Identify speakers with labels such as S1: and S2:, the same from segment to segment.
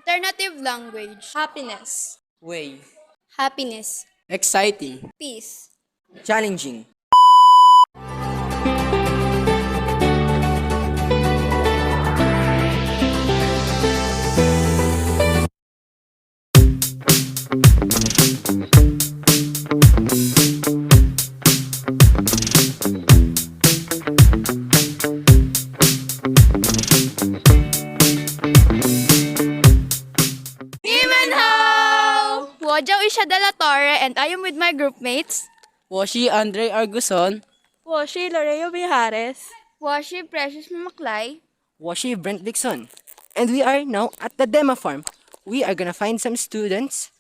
S1: Alternative language.
S2: Happiness.
S3: Way.
S1: Happiness.
S3: Exciting.
S1: Peace.
S3: Challenging.
S1: YਆਪਾNGYUÄN and I am with my group mates.
S3: Andre Arguson.
S2: Washi Loreo Mijares.
S1: Precious Mamaklay.
S3: Brent Dixon. And we are now at the demo farm. We are gonna find some students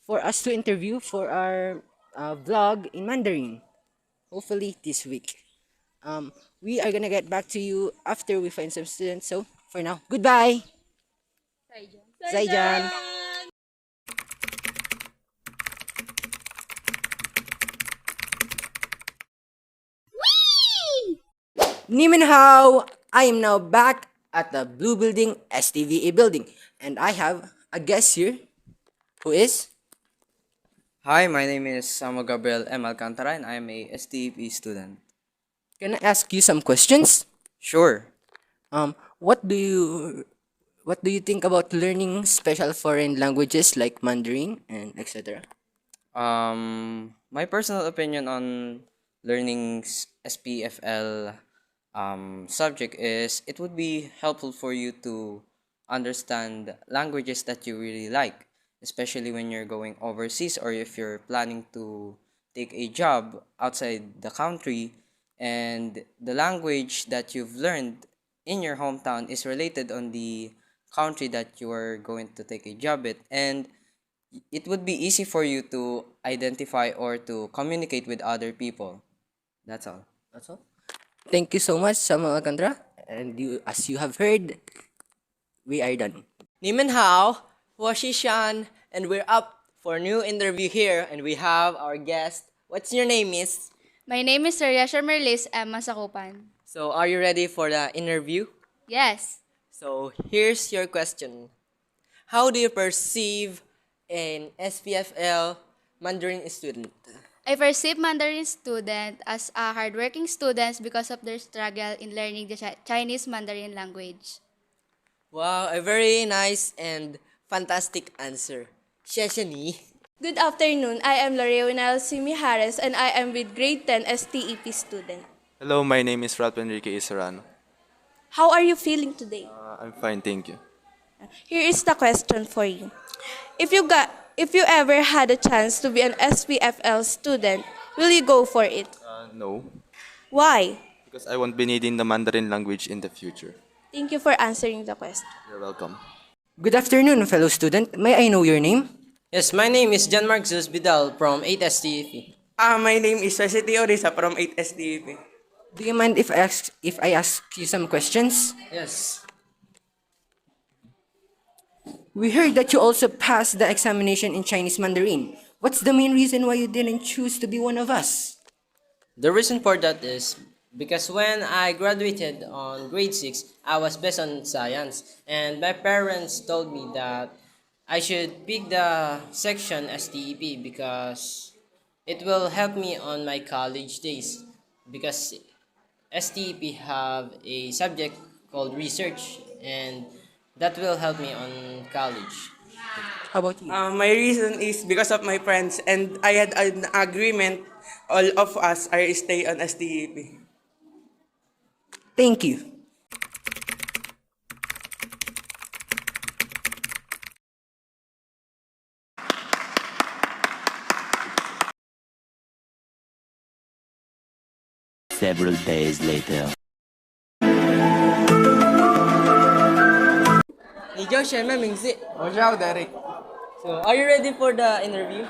S3: for us to interview for our vlog in Mandarin. Hopefully this week. We are gonna get back to you after we find some students. So for now, goodbye. Zaijan. Nimenhao! I am now back at the Blue Building STVA building, and I have a guest here who is.
S4: Hi, my name is Samuel Gabriel M. Alcantara and I am a STEP student.
S3: Can I ask you some questions?
S4: Sure.
S3: What do you think about learning special foreign languages like Mandarin and etc.?
S4: My personal opinion on learning SPFL subject is it would be helpful for you to understand languages that you really like, especially when you're going overseas or if you're planning to take a job outside the country and the language that you've learned in your hometown is related on the country that you are going to take a job at, and it would be easy for you to identify or to communicate with other people. That's all.
S3: That's all. Thank you so much, Samuel Alcantara. And as you have heard, we are done.
S5: Nimenhao, Shan, and we're up for a new interview here, and we have our guest. What's your name, miss?
S1: My name is Seriasha Merlis Emma Sakupan.
S5: So, are you ready for the interview?
S1: Yes.
S5: So, here's your question. How do you perceive an SPFL Mandarin student?
S1: I perceive Mandarin student as a hardworking students because of their struggle in learning the Chinese Mandarin language.
S5: Wow, a very nice and fantastic answer. 谢谢你.
S2: Good afternoon. I am Loreo Mijares and I am with grade 10 STEP student.
S6: Hello, my name is Ralph Enrique Isarano.
S2: How are you feeling today?
S6: I'm fine, thank you.
S2: Here is the question for you. If you ever had a chance to be an SPFL student, will you go for it?
S6: No,
S2: Why?
S6: because I won't be needing the Mandarin language in the future.
S2: Thank you for answering the question.
S6: You're welcome.
S3: Good afternoon, fellow student. May I know your name?
S5: Yes, my name is John Mark Zeus Vidal from 8 STEP.
S7: My name is Cecity Orisa from 8 STEP.
S3: Do you mind if I ask you some questions?
S5: Yes.
S3: We heard that you also passed the examination in Chinese Mandarin. What's the main reason why you didn't choose to be one of us?
S5: The reason for that is because when I graduated on grade 6, I was based on science, and my parents told me that I should pick the section STEP because it will help me on my college days, because STEP have a subject called research, and that will help me on college.
S3: How about you?
S7: My reason is because of my friends, and I had an agreement. All of us are stay on STEP.
S3: Thank you.
S8: Several days later.
S5: 你叫什么名字？
S7: 我叫 Derek.
S5: So, are you ready for the interview?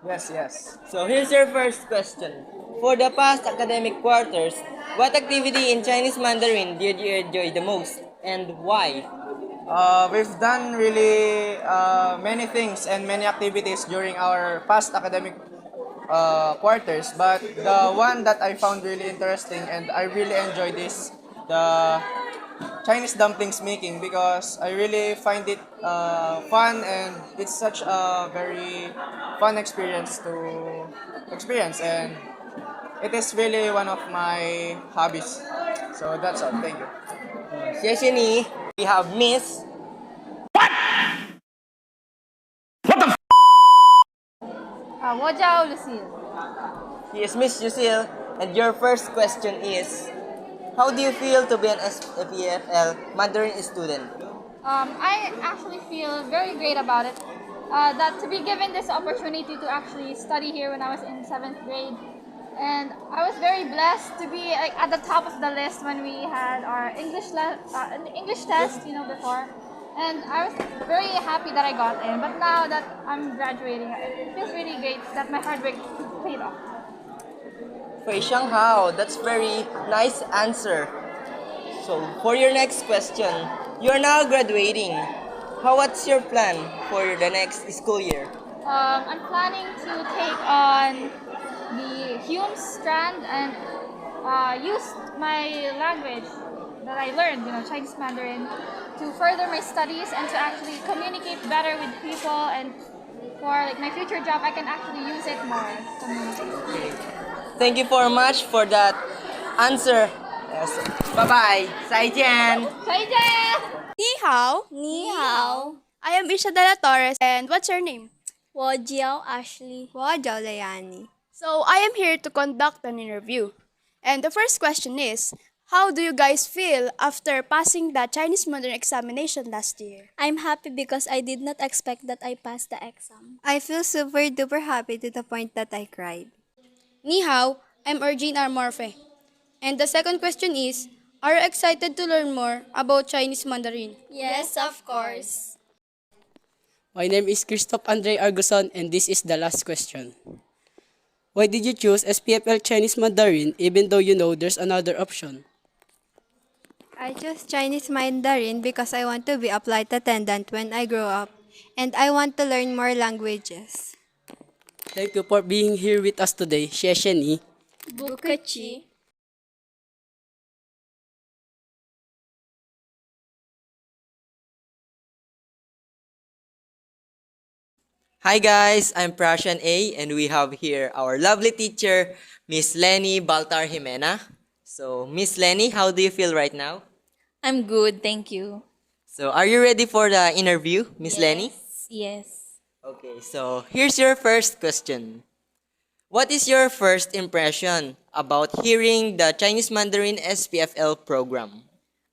S7: Yes, yes.
S5: So, here's your first question. For the past academic quarters, what activity in Chinese Mandarin did you enjoy the most, and why?
S7: We've done really many things and many activities during our past academic quarters, but the one that I found really interesting and I really enjoyed is the Chinese dumplings making because I really find it fun and it's such a very fun experience to experience and it is really one of my hobbies. So that's all. Thank you.
S5: 谢谢你. We have Miss. He is Miss Lucille, and your first question is, how do you feel to be an SPFL Mandarin student?
S9: I actually feel very great about it. That to be given this opportunity to actually study here when I was in 7th grade, and I was very blessed to be like at the top of the list when we had our English test, before. And I was very happy that I got in. But now that I'm graduating, it feels really great that my hard work paid off.
S5: 非常好, that's very nice answer. So for your next question, you are now graduating. What's your plan for the next school year?
S9: I'm planning to take on the Hume strand and use my language that I learned, Chinese Mandarin, to further my studies and to actually communicate better with people. And for like my future job, I can actually use it more.
S5: Thank you very much for that answer. Yes. Bye-bye. 再见.
S9: 再见!
S2: Ni hao.
S10: Ni hao.
S2: I am Isha Dela Torres, and what's your name?
S10: YºNGYUÄN.
S2: YºNGYUÄN. So, I am here to conduct an interview. And the first question is, how do you guys feel after passing the Chinese Mandarin examination last year?
S10: I'm happy because I did not expect that I passed the exam.
S11: I feel super duper happy to the point that I cried.
S1: Ni hao, I'm Ergene Armorfe. And the second question is, are you excited to learn more about Chinese Mandarin?
S10: Yes, of course.
S12: My name is Christoph Andre Arguson, and this is the last question. Why did you choose SPFL Chinese Mandarin even though you know there's another option?
S11: I chose Chinese Mandarin because I want to be a flight attendant when I grow up, and I want to learn more languages.
S12: Thank you for being here with us today. 谢谢你.
S10: Bukachi.
S5: Hi guys, I'm Prashan A, and we have here our lovely teacher, Miss Lenny Baltar Jimena. So, Miss Lenny, how do you feel right now?
S13: I'm good, thank you.
S5: So, are you ready for the interview, Miss Lenny?
S13: Yes.
S5: Okay, so here's your first question. What is your first impression about hearing the Chinese Mandarin SPFL program?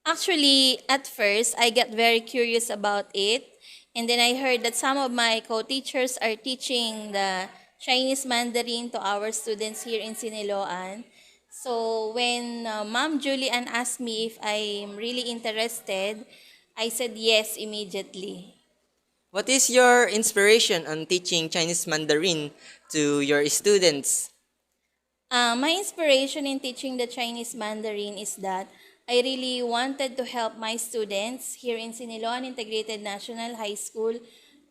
S13: Actually, at first, I got very curious about it. And then I heard that some of my co-teachers are teaching the Chinese Mandarin to our students here in Siniloan. So when Ma'am YºNGYUÄN asked me if I'm really interested, I said yes immediately.
S5: What is your inspiration on teaching Chinese Mandarin to your students?
S13: My inspiration in teaching the Chinese Mandarin is that I really wanted to help my students here in Siniloan Integrated National High School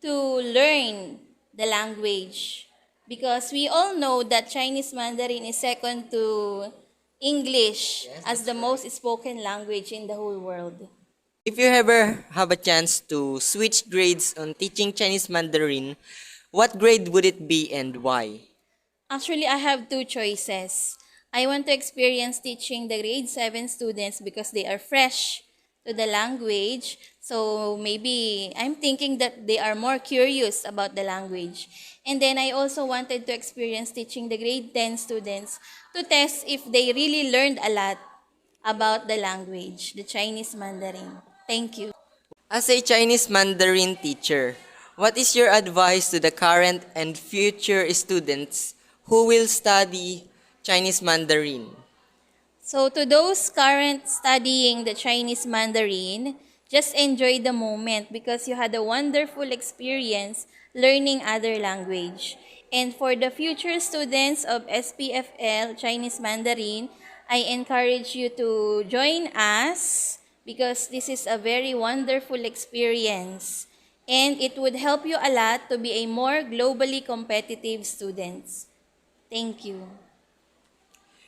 S13: to learn the language. Because we all know that Chinese Mandarin is second to English as the most spoken language in the whole world.
S5: If you ever have a chance to switch grades on teaching Chinese Mandarin, what grade would it be and why?
S13: Actually, I have two choices. I want to experience teaching the grade 7 students because they are fresh to the language. So maybe I'm thinking that they are more curious about the language. And then I also wanted to experience teaching the grade 10 students to test if they really learned a lot about the language, the Chinese Mandarin. Thank you.
S5: As a Chinese Mandarin teacher, what is your advice to the current and future students who will study Chinese Mandarin?
S13: So to those current studying the Chinese Mandarin, just enjoy the moment because you had a wonderful experience learning other language. And for the future students of SPFL Chinese Mandarin, I encourage you to join us because this is a very wonderful experience. And it would help you a lot to be a more globally competitive student. Thank you.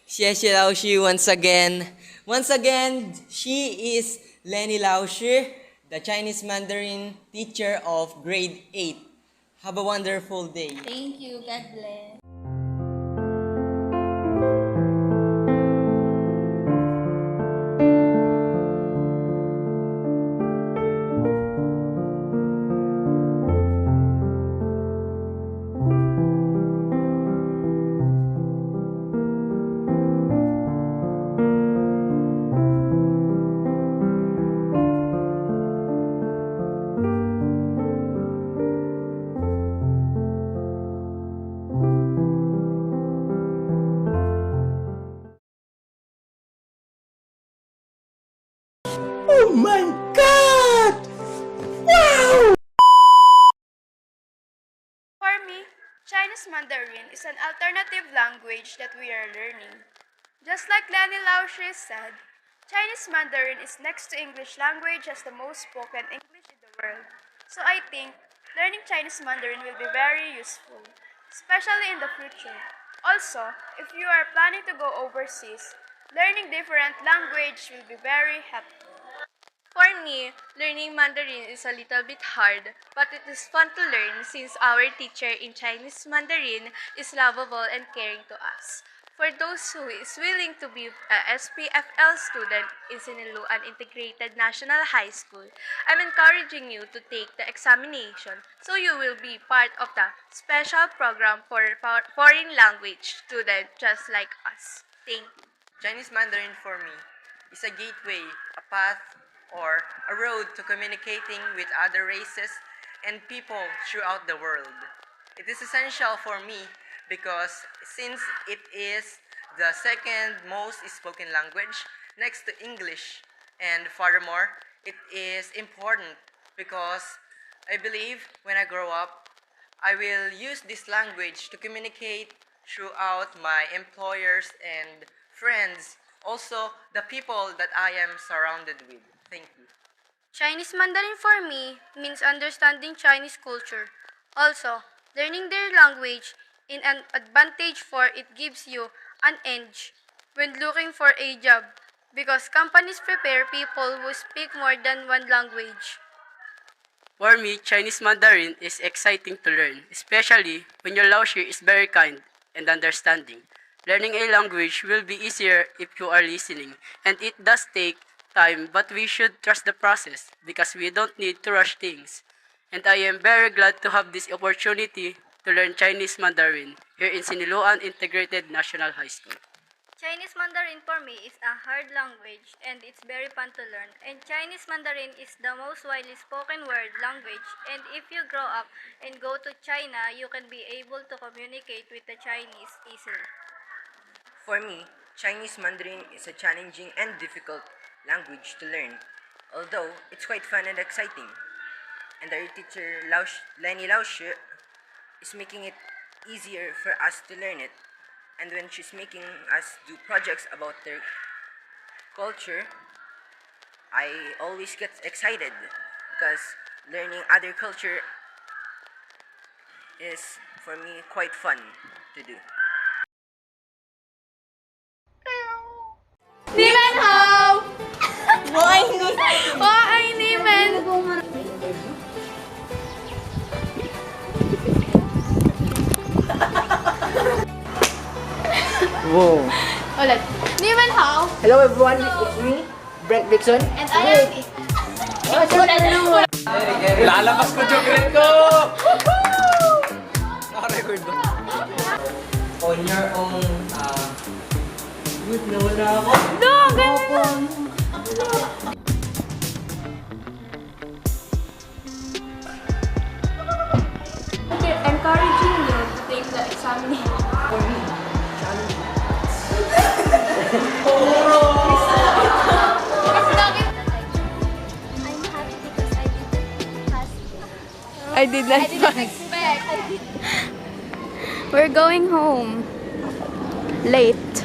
S14: YਆਪਾNGYUÄN once again. Once again, she is Lenny Laoshi, the Chinese Mandarin teacher of grade 8. Have a wonderful day.
S13: Thank you. God bless.
S3: Oh my God! Wow!
S2: For me, Chinese Mandarin is an alternative language that we are learning. Just like Lenny Laoshi said, Chinese Mandarin is next to English language as the most spoken English in the world. So I think learning Chinese Mandarin will be very useful, especially in the future. Also, if you are planning to go overseas, learning different language will be very helpful.
S15: For me, learning Mandarin is a little bit hard, but it is fun to learn since our teacher in Chinese Mandarin is lovable and caring to us. For those who is willing to be a SPFL student in Siniloan Integrated National High School, I'm encouraging you to take the examination so you will be part of the special program for foreign language students just like us. Thank you.
S14: Chinese Mandarin for me is a gateway, a path, or a road to communicating with other races and people throughout the world. It is essential for me because since it is the second most spoken language next to English, and furthermore, it is important because I believe when I grow up, I will use this language to communicate throughout my employers and friends, also the people that I am surrounded with. Thank you.
S16: Chinese Mandarin for me means understanding Chinese culture. Also, learning their language is an advantage for it gives you an edge when looking for a job because companies prepare people who speak more than one language.
S12: For me, Chinese Mandarin is exciting to learn, especially when your Laoshi is very kind and understanding. Learning a language will be easier if you are listening, and it does take time, but we should trust the process because we don't need to rush things. And I am very glad to have this opportunity to learn Chinese Mandarin here in Siniloan Integrated National High School.
S16: Chinese Mandarin for me is a hard language and it's very fun to learn. And Chinese Mandarin is the most widely spoken word language. And if you grow up and go to China, you can be able to communicate with the Chinese easily.
S17: For me, Chinese Mandarin is a challenging and difficult language to learn, although it's quite fun and exciting. And our teacher Lenny Laoshi is making it easier for us to learn it. And when she's making us do projects about their culture, I always get excited because learning other culture is for me quite fun to do.
S2: 你们好，我爱你，我爱你们。
S3: Whoa.
S2: Ulit. 你们好。
S3: Hello everyone, it's me, Brent Dixon.
S2: And I am...
S14: Lalabas ko chocolate ko! Naka-record ba? On your own, good na wala ako.
S2: No, ganun. Encouraging you to take the examination.
S3: For me,
S2: I did not expect. We're going home. Late.